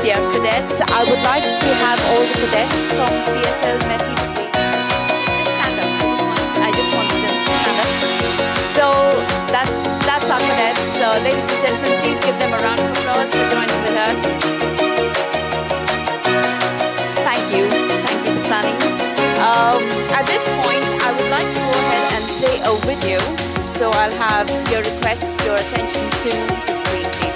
their cadets. I would like to have all the cadets from CSL METI please. Just stand up. I just want them to stand up. So that's our cadets. Ladies and gentlemen, please give them a round of applause for joining with us. Thank you, Pisani. At this point, I would like to go ahead and play a video. So I'll have your request, your attention to the screen, please.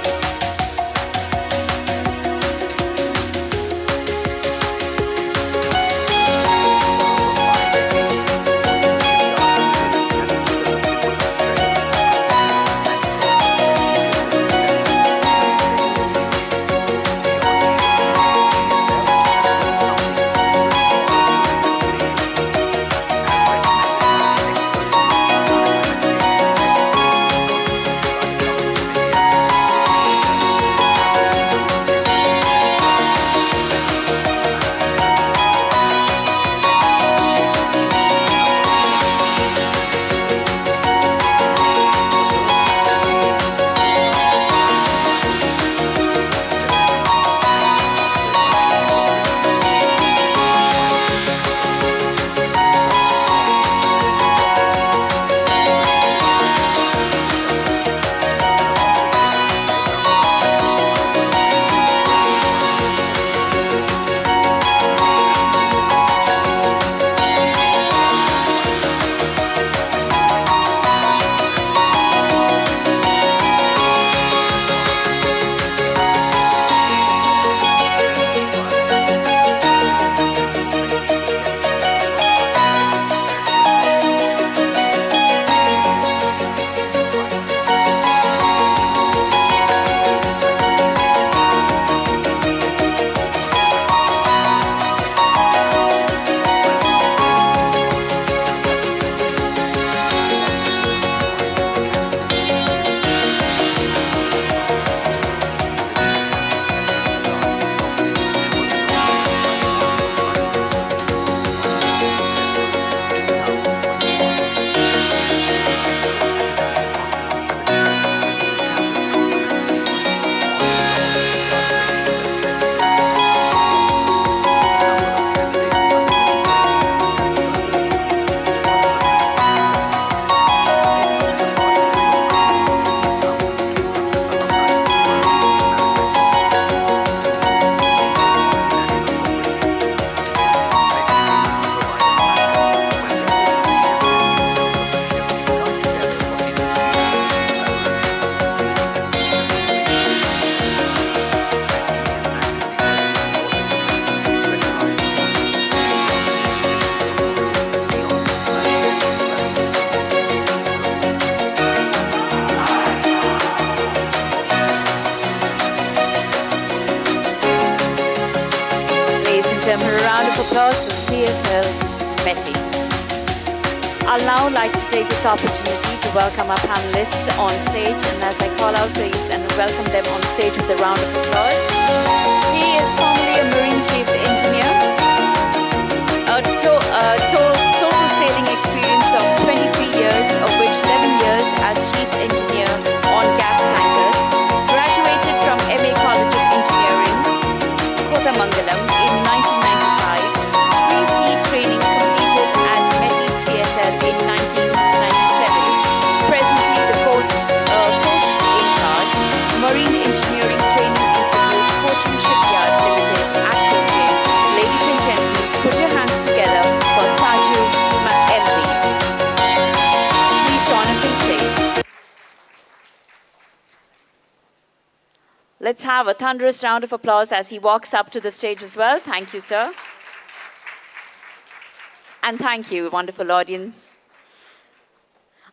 I'll now like to take this opportunity to welcome our panelists on stage, and as I call out please and welcome them on stage with a round of applause. He is formerly a Marine Chief Engineer, total sailing experience of 23 years, of which 11 years as Chief Engineer on gas tankers, graduated from MA College of Engineering, Kotamangalam in 1995, pre-sea training completed at METI CSL in 1997. Presently the coast in charge, Marine Engineering Training Institute, Cochin Shipyard Limited at Cochin. Ladies and gentlemen, put your hands together for Saju MD. Please join us on stage. Let's have a thunderous round of applause as he walks up to the stage as well. Thank you, sir. And thank you, wonderful audience.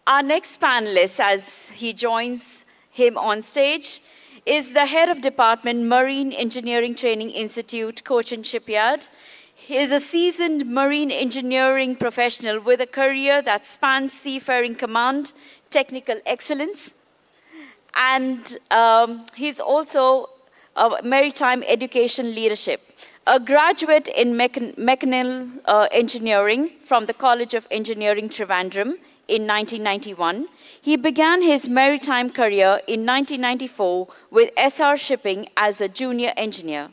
Our next panelist, as he joins him on stage, is the head of department, Marine Engineering Training Institute, Cochin Shipyard. He is a seasoned marine engineering professional with a career that spans seafaring command, technical excellence, and he's also maritime education leadership. A graduate in mechanical engineering from the College of Engineering, Trivandrum in 1991. He began his maritime career in 1994 with SR Shipping as a junior engineer.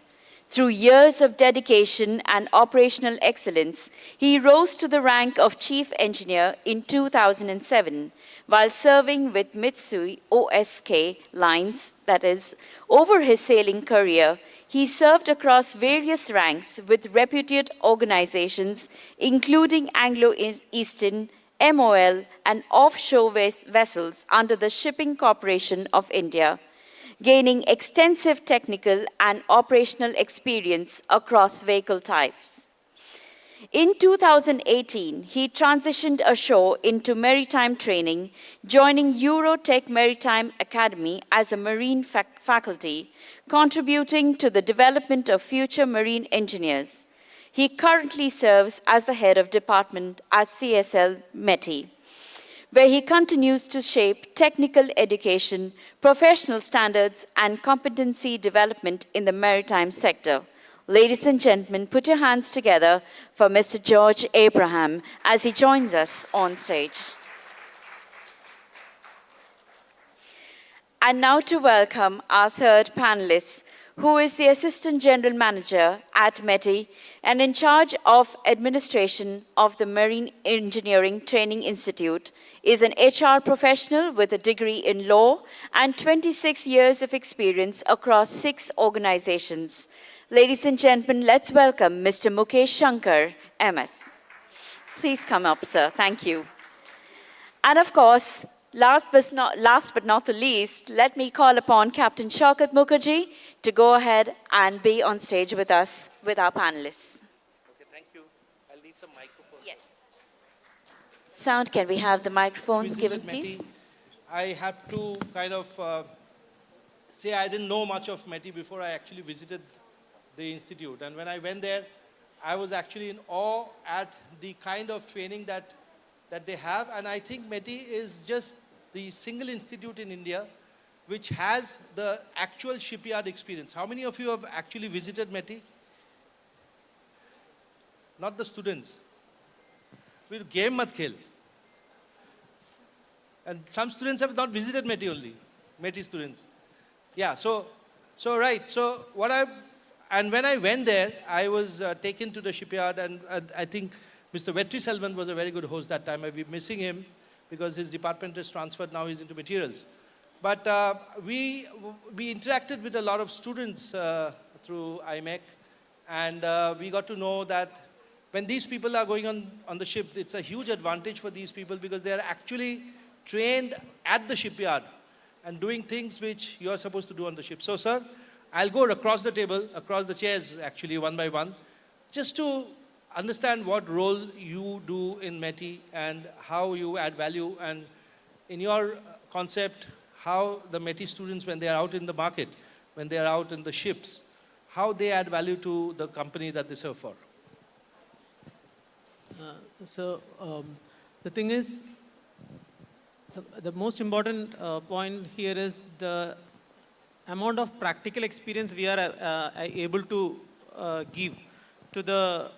Through years of dedication and operational excellence, he rose to the rank of chief engineer in 2007 while serving with Mitsui OSK Lines, that is, over his sailing career. He served across various ranks with reputed organizations, including Anglo-Eastern, MOL, and offshore vessels under the Shipping Corporation of India, gaining extensive technical and operational experience across vehicle types. In 2018, he transitioned ashore into maritime training, joining Eurotech Maritime Academy as a marine faculty, contributing to the development of future marine engineers. He currently serves as the head of department at CSL METI, where he continues to shape technical education, professional standards, and competency development in the maritime sector. Ladies and gentlemen, put your hands together for Mr. George Abraham as he joins us on stage. And now to welcome our third panelist, who is the Assistant General Manager at METI and in charge of administration of the Marine Engineering Training Institute, is an HR professional with a degree in law and 26 years of experience across 6 organizations. Ladies and gentlemen, let's welcome Mr. Mukesh Shankar, MS. Please come up, sir. Thank you. And of course, last but not the least, let me call upon Captain Shaukat Mukherjee to go ahead and be on stage with us, with our panelists. Okay, thank you. I'll need some microphones. Yes. Sound, can we have the microphones given, please? I have to kind of say I didn't know much of METI before I actually visited the institute. And when I went there, I was actually in awe at the kind of training that they have. And I think METI is just the single institute in India which has the actual shipyard experience. How many of you have actually visited METI? Not the students. We'll game mat khel. And some students have not visited METI only, METI students. Yeah, so and when I went there, I was taken to the shipyard, and I think Mr. Vetri Selvan was a very good host that time. I've been missing him because his department is transferred, now he's into materials. But we interacted with a lot of students through IMEC, and we got to know that when these people are going on the ship, it's a huge advantage for these people because they are actually trained at the shipyard and doing things which you are supposed to do on the ship. So, sir, I'll go across the table, across the chairs actually, one by one, just to understand what role you do in METI and how you add value, and in your concept, how the METI students, when they are out in the market, when they are out in the ships, how they add value to the company that they serve for. The thing is, the most important point here is the amount of practical experience we are able to give to the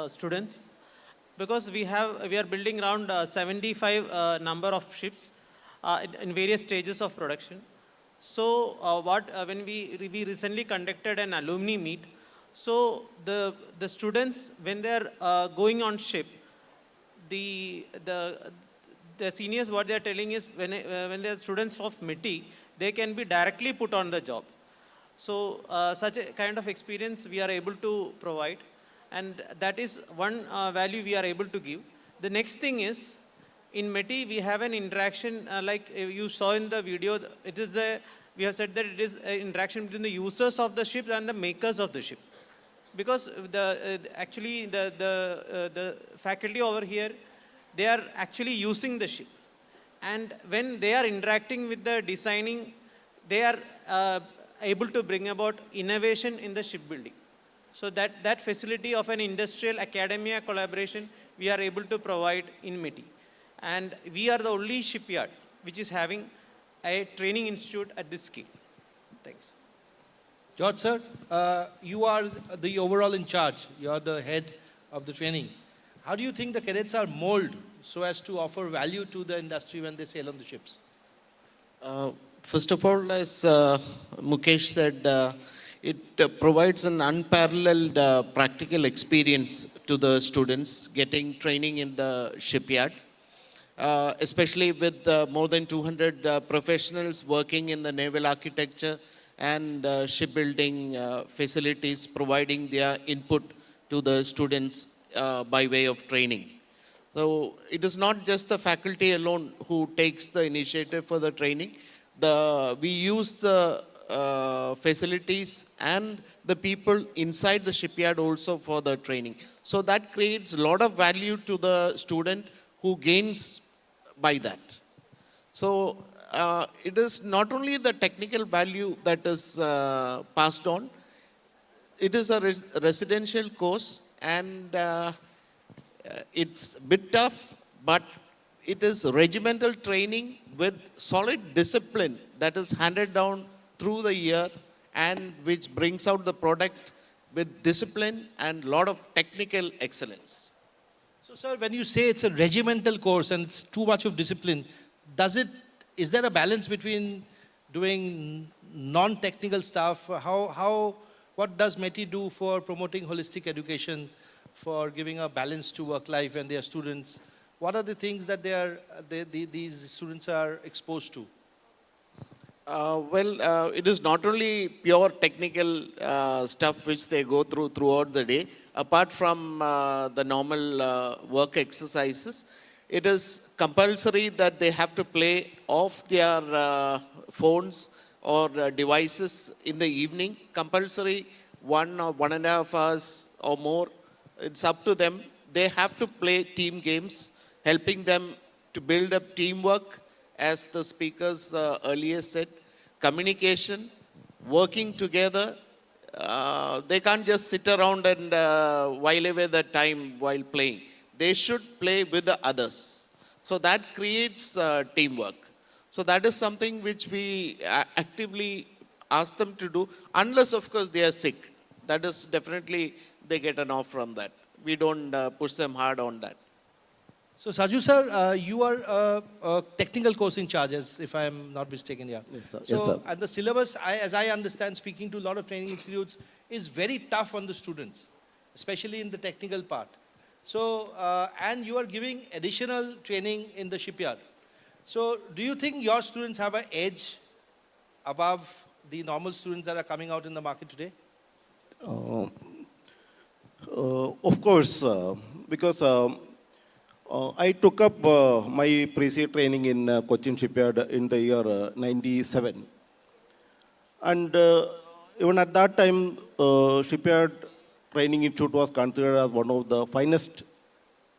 students, because we are building around 75 number of ships in various stages of production. So when we recently conducted an alumni meet, so the students, when they are going on ship, the seniors, what they are telling is when they are students of METI, they can be directly put on the job. So such a kind of experience we are able to provide, and that is one value we are able to give. The next thing is, in METI we have an interaction like you saw in the video. We have said that it is an interaction between the users of the ship and the makers of the ship, because actually the faculty over here, they are actually using the ship, and when they are interacting with the designing, they are able to bring about innovation in the shipbuilding. So that facility of an industrial academia collaboration we are able to provide in METI, and we are the only shipyard which is having a training institute at this scale. Thanks. George, sir, you are the overall in charge. You are the head of the training. How do you think the cadets are molded so as to offer value to the industry when they sail on the ships? First of all, as Mukesh said, It provides an unparalleled practical experience to the students getting training in the shipyard, especially with more than 200 professionals working in the naval architecture and shipbuilding facilities, providing their input to the students by way of training. So it is not just the faculty alone who takes the initiative for the training. We use the facilities and the people inside the shipyard also for the training. So that creates a lot of value to the student who gains by that. So it is not only the technical value that is passed on, it is a residential course, and it's a bit tough, but it is regimental training with solid discipline that is handed down through the year and which brings out the product with discipline and lot of technical excellence. So, sir, when you say it's a regimental course and it's too much of discipline, is there a balance between doing non-technical stuff? What does METI do for promoting holistic education, for giving a balance to work life and their students? What are the things that these students are exposed to? It is not only pure technical stuff which they go throughout the day. Apart from the normal work exercises, it is compulsory that they have to play off their phones or devices in the evening. Compulsory 1 or 1.5 hours or more. It's up to them. They have to play team games, helping them to build up teamwork, as the speakers earlier said, communication, working together. They can't just sit around and while away the time while playing. They should play with the others. So that creates teamwork. So that is something which we actively ask them to do, unless of course they are sick. That is definitely they get an off from that. We don't push them hard on that. So, Saju sir, you are a technical course in charge, if I am not mistaken, yeah. Yes, sir. So, Yes, sir. and the syllabus, as I understand, speaking to a lot of training institutes, is very tough on the students, especially in the technical part. So, and you are giving additional training in the shipyard. So, do you think your students have an edge above the normal students that are coming out in the market today? Of course, because I took up my pre-sea training in Cochin Shipyard in the year 97. And even at that time, Shipyard Training Institute was considered as one of the finest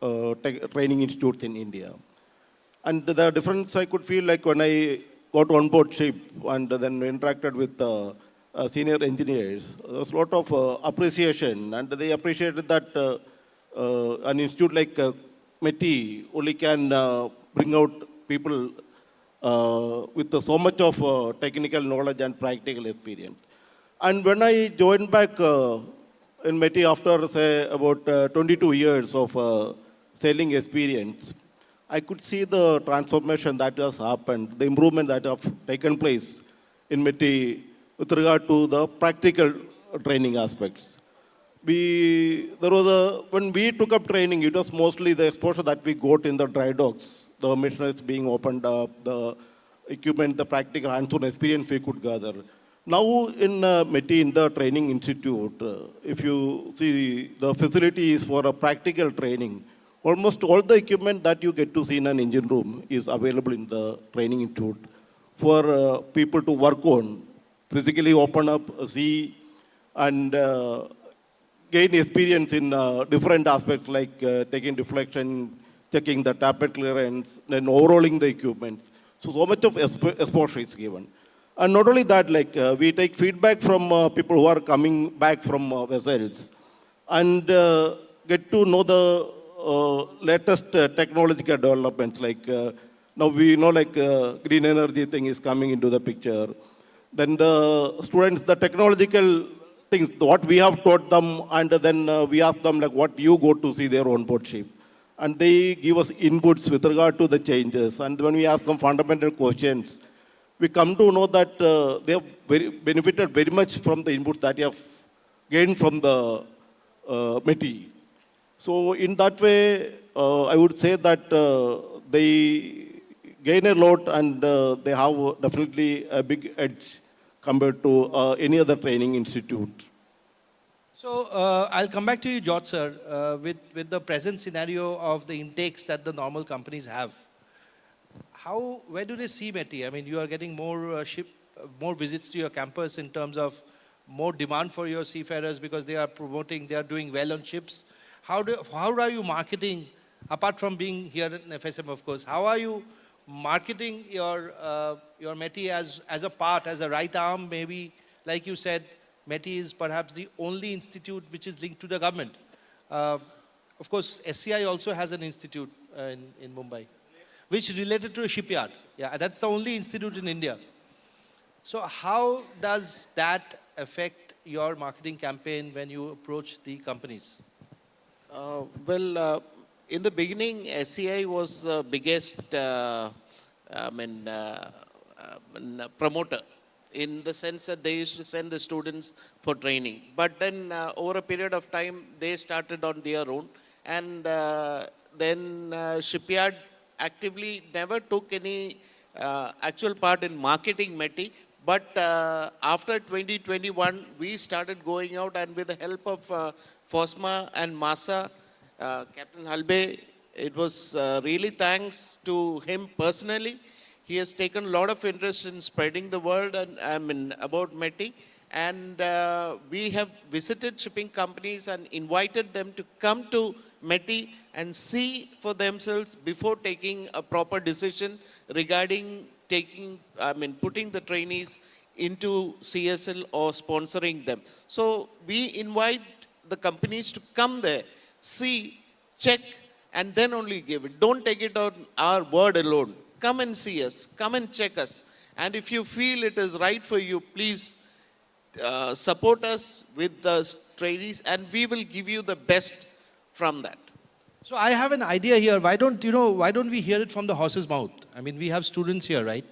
training institutes in India. And the difference I could feel like when I got on board ship and then interacted with senior engineers, there was a lot of appreciation, and they appreciated that an institute like METI only can bring out people with so much of technical knowledge and practical experience. And when I joined back in METI after, say, about 22 years of sailing experience, I could see the transformation that has happened, the improvement that have taken place in METI with regard to the practical training aspects. When we took up training, it was mostly the exposure that we got in the dry docks, the machineries being opened up, the equipment, the practical hands-on experience we could gather. Now in METI, in the training institute, if you see the facilities for a practical training, almost all the equipment that you get to see in an engine room is available in the training institute for people to work on, physically open up, see, and gain experience in different aspects like taking deflection, checking the tappet clearance, then overhauling the equipment. So much of exposure is given. And not only that, like we take feedback from people who are coming back from vessels and get to know the latest technological developments. Like now we know like green energy thing is coming into the picture. Then the students, the technological things, what we have taught them, and then we ask them like what you go to see their own board ship. And they give us inputs with regard to the changes. And when we ask them fundamental questions, we come to know that they have benefited very much from the input that you have gained from the METI. So in that way, I would say that they gain a lot and they have definitely a big edge compared to any other training institute. So I'll come back to you, George, sir, with the present scenario of the intakes that the normal companies have. Where do they see METI? I mean, you are getting more visits to your campus in terms of more demand for your seafarers because they are doing well on ships. How are you marketing, apart from being here in FSM, of course, how are you marketing your METI as a part, as a right arm, maybe, like you said, METI is perhaps the only institute which is linked to the government. Of course, SCI also has an institute in Mumbai, which is related to a shipyard. Yeah, that's the only institute in India. So how does that affect your marketing campaign when you approach the companies? In the beginning, SCI was the biggest promoter, in the sense that they used to send the students for training. But then over a period of time, they started on their own. And then Shipyard actively never took any actual part in marketing METI. But after 2021, we started going out, and with the help of FOSMA and MASA, Captain Halbe, it was really thanks to him personally. He has taken a lot of interest in spreading the word about METI. And we have visited shipping companies and invited them to come to METI and see for themselves before taking a proper decision regarding putting the trainees into CSL or sponsoring them. So we invite the companies to come there, see, check, and then only give it. Don't take it on our word alone. Come and see us, come and check us. And if you feel it is right for you, please support us with the trainees, and we will give you the best from that. So I have an idea here. Why don't we hear it from the horse's mouth? I mean, we have students here, right?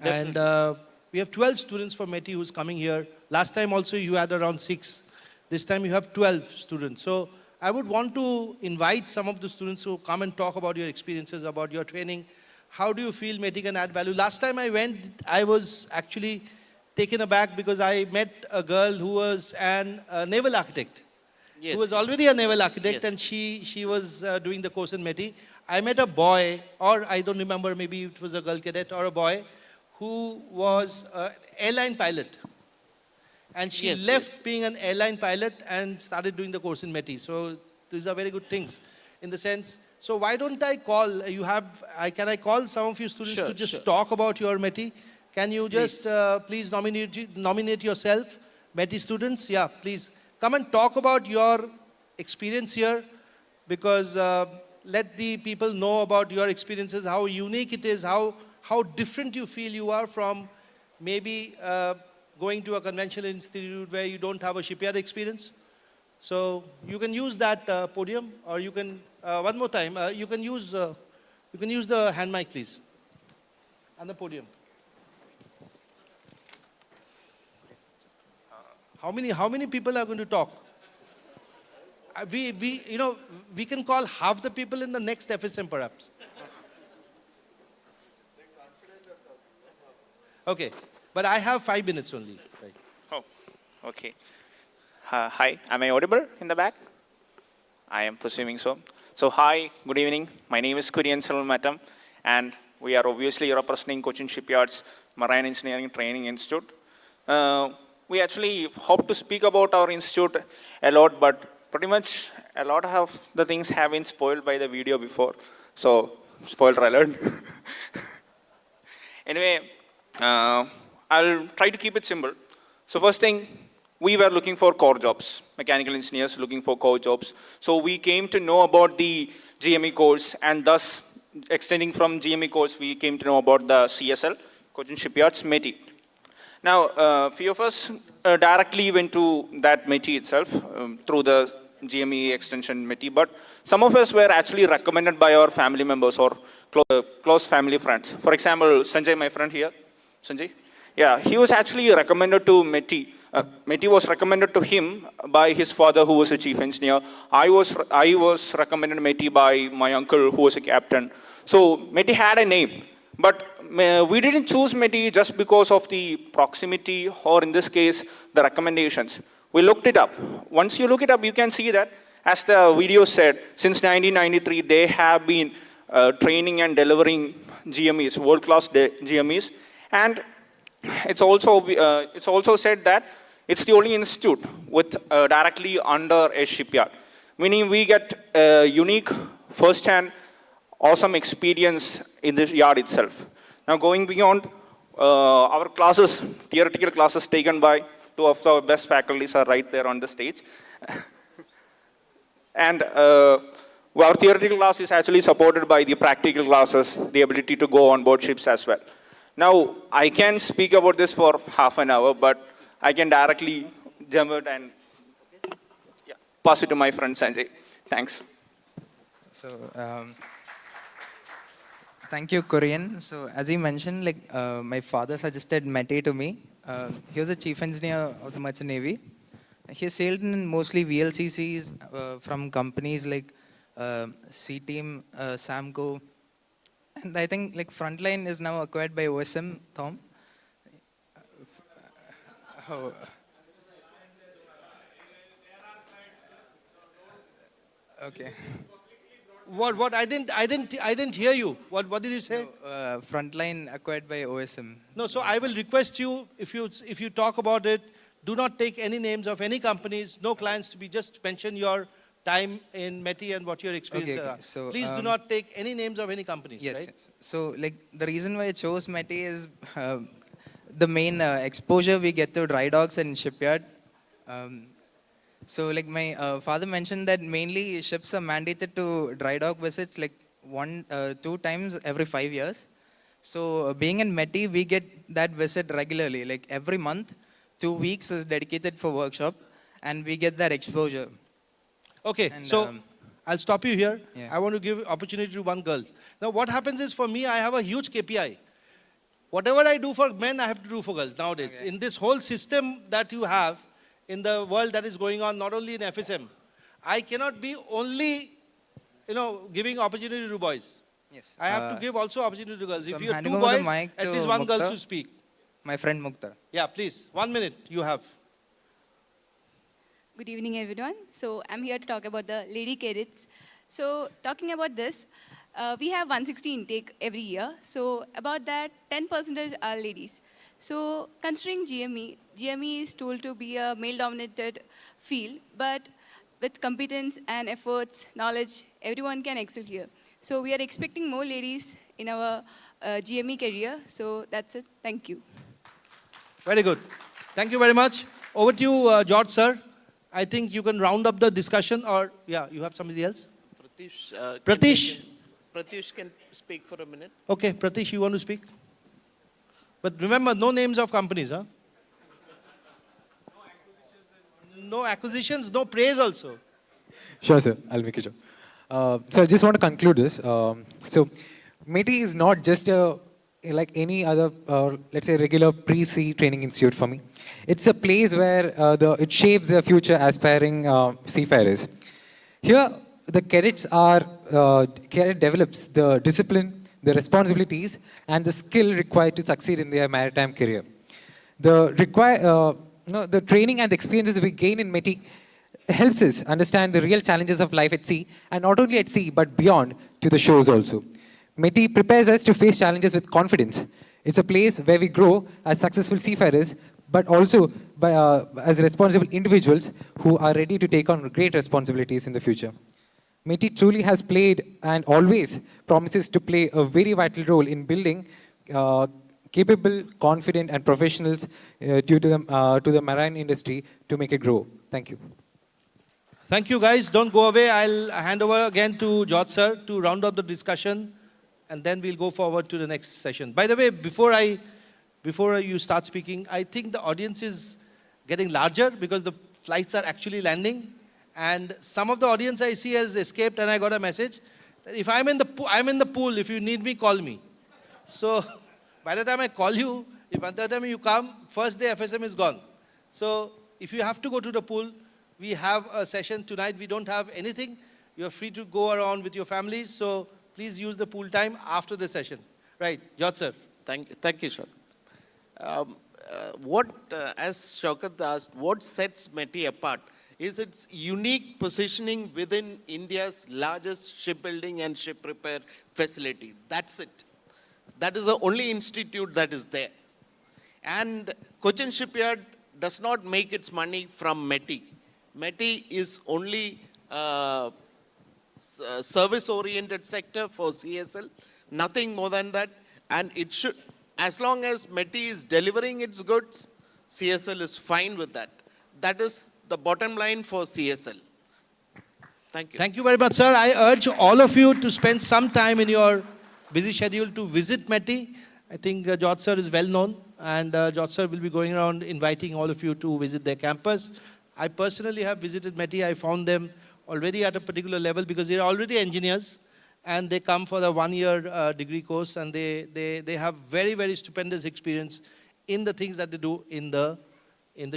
Definitely. And we have 12 students from METI who's coming here. Last time also you had around 6. This time you have 12 students. So I would want to invite some of the students to come and talk about your experiences, about your training. How do you feel METI can add value? Last time I went, I was actually taken aback because I met a girl who was a naval architect. Yes. Who was already a naval architect, Yes. and she was doing the course in METI. I met a boy, or I don't remember, maybe it was a girl cadet or a boy, who was an airline pilot. And she left being an airline pilot and started doing the course in METI. So these are very good things in the sense. So why don't I call, can I call some of you students to just talk about your METI? Can you just please nominate yourself, METI students? Yeah, please. Come and talk about your experience here, because let the people know about your experiences, how unique it is, how different you feel you are from maybe going to a conventional institute where you don't have a shipyard experience. So you can use that podium, or you can, one more time, you can use the hand mic, please, and the podium. How many people are going to talk? We can call half the people in the next FSM perhaps. Okay, but I have 5 minutes only. Right. Oh, okay. Hi, am I audible in the back? I am presuming so. So hi, good evening. My name is Cochin Shipyard, and we are obviously representing Cochin Shipyard's Marine Engineering Training Institute. We actually hope to speak about our institute a lot, but pretty much a lot of the things have been spoiled by the video before. So, spoiler alert. Anyway, I'll try to keep it simple. So first thing, we were looking for core jobs, mechanical engineers looking for core jobs. So we came to know about the GME course, and thus extending from GME course, we came to know about the CSL, Cochin Shipyard's METI. Now, few of us directly went to that METI itself through the GME extension METI, but some of us were actually recommended by our family members or close family friends. For example, Sanjay, my friend here. Sanjay? Yeah, he was actually recommended to METI. METI was recommended to him by his father, who was a chief engineer. I was recommended METI by my uncle, who was a captain. So METI had a name, but we didn't choose METI just because of the proximity, or in this case, the recommendations. We looked it up. Once you look it up, you can see that, as the video said, since 1993, they have been training and delivering GMEs, world-class GMEs, and it's also said that it's the only institute with directly under a shipyard, meaning we get a unique, first-hand, awesome experience in this yard itself. Now, going beyond our classes, theoretical classes taken by two of the best faculties are right there on the stage. And our theoretical class is actually supported by the practical classes, the ability to go on board ships as well. Now, I can speak about this for half an hour, but I can directly jump it and pass it to my friend Sanjay. Thanks. So, thank you, Korean. So, as you mentioned, my father suggested METI to me. He was a chief engineer of the Merchant Navy. He sailed in mostly VLCCs from companies like C-Team, Samco, and I think Frontline is now acquired by OSM, Tom. Oh. Okay. What? I didn't hear you. What did you say? Frontline acquired by OSM. No, so I will request you, if you talk about it, do not take any names of any companies, no clients, to be just mention your time in METI and what your experiences Okay. are. So, please do not take any names of any companies, Yes, right? yes. So, the reason why I chose METI is the main exposure we get to dry docks and shipyard. So, my father mentioned that mainly ships are mandated to dry dock visits 2 times every 5 years. So, being in METI, we get that visit regularly. Every month, 2 weeks is dedicated for workshop, and we get that exposure. Okay, And, so I'll stop you here. Yeah. I want to give opportunity to one girl. Now, what happens is, for me, I have a huge KPI. Whatever I do for men, I have to do for girls nowadays. Okay. In this whole system that you have, in the world that is going on, not only in FSM, I cannot be only, giving opportunity to boys. Yes. I have to give also opportunity to girls. so If I'm you have handing 2 over the boys, mic at to least 1 girl Mukta. should speak. My friend Mukta. Yeah, please. 1 minute you have. Good evening, everyone. So I'm here to talk about the lady cadets. So talking about this, we have 160 intake every year. So about that, 10% are ladies. So considering GME is told to be a male-dominated field, but with competence and efforts, knowledge, everyone can excel here. So we are expecting more ladies in our GME career. So that's it. Thank you. Very good. Thank you very much. Over to you, George, sir. I think you can round up the discussion, or, you have somebody else? Pratish? Pratish can speak for a minute. Okay, Pratish, you want to speak? But remember, no names of companies, huh? No acquisitions, no praise also. Sure, sir. I'll make it sure. So I just want to conclude this. So METI is not just like any other, let's say, regular pre-sea training institute for me. It's a place where it shapes the future aspiring seafarers. Here, the cadet develops the discipline, the responsibilities, and the skill required to succeed in their maritime career. The training and the experiences we gain in METI helps us understand the real challenges of life at sea, and not only at sea, but beyond to the shores also. METI prepares us to face challenges with confidence. It's a place where we grow as successful seafarers, but also as responsible individuals who are ready to take on great responsibilities in the future. METI truly has played and always promises to play a very vital role in building capable, confident, and professionals to the marine industry to make it grow. Thank you. Thank you, guys. Don't go away. I'll hand over again to George, sir, to round up the discussion, and then we'll go forward to the next session. By the way, before you start speaking, I think the audience is getting larger because the flights are actually landing. And some of the audience I see has escaped, and I got a message that if I'm in the pool, if you need me, call me. So by the time I call you, If at the time you come, first day FSM is gone. So if you have to go to the pool, we have a session tonight. We don't have anything. You're free to go around with your families. So please use the pool time after the session. Right, Jyot sir. Thank you, Shaukat. As Shaukat asked, what sets METI apart is its unique positioning within India's largest shipbuilding and ship repair facility. That's it. That is the only institute that is there. And Cochin Shipyard does not make its money from METI. METI is only service-oriented sector for CSL, nothing more than that. And it should, as long as METI is delivering its goods, CSL is fine with that. That is the bottom line for CSL. Thank you. Thank you very much, sir. I urge all of you to spend some time in your busy schedule to visit METI. I think Jyot sir is well known, and Jyot sir will be going around inviting all of you to visit their campus. I personally have visited METI. I found them already at a particular level because they're already engineers, and they come for the one-year degree course, and they have very, very stupendous experience in the things that they do in the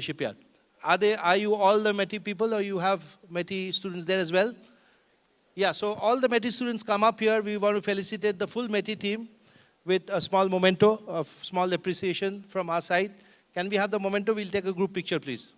shipyard. Are you all the METI people, or you have METI students there as well? Yeah, so all the METI students come up here. We want to felicitate the full METI team with a small memento of small appreciation from our side. Can we have the memento? We'll take a group picture, please.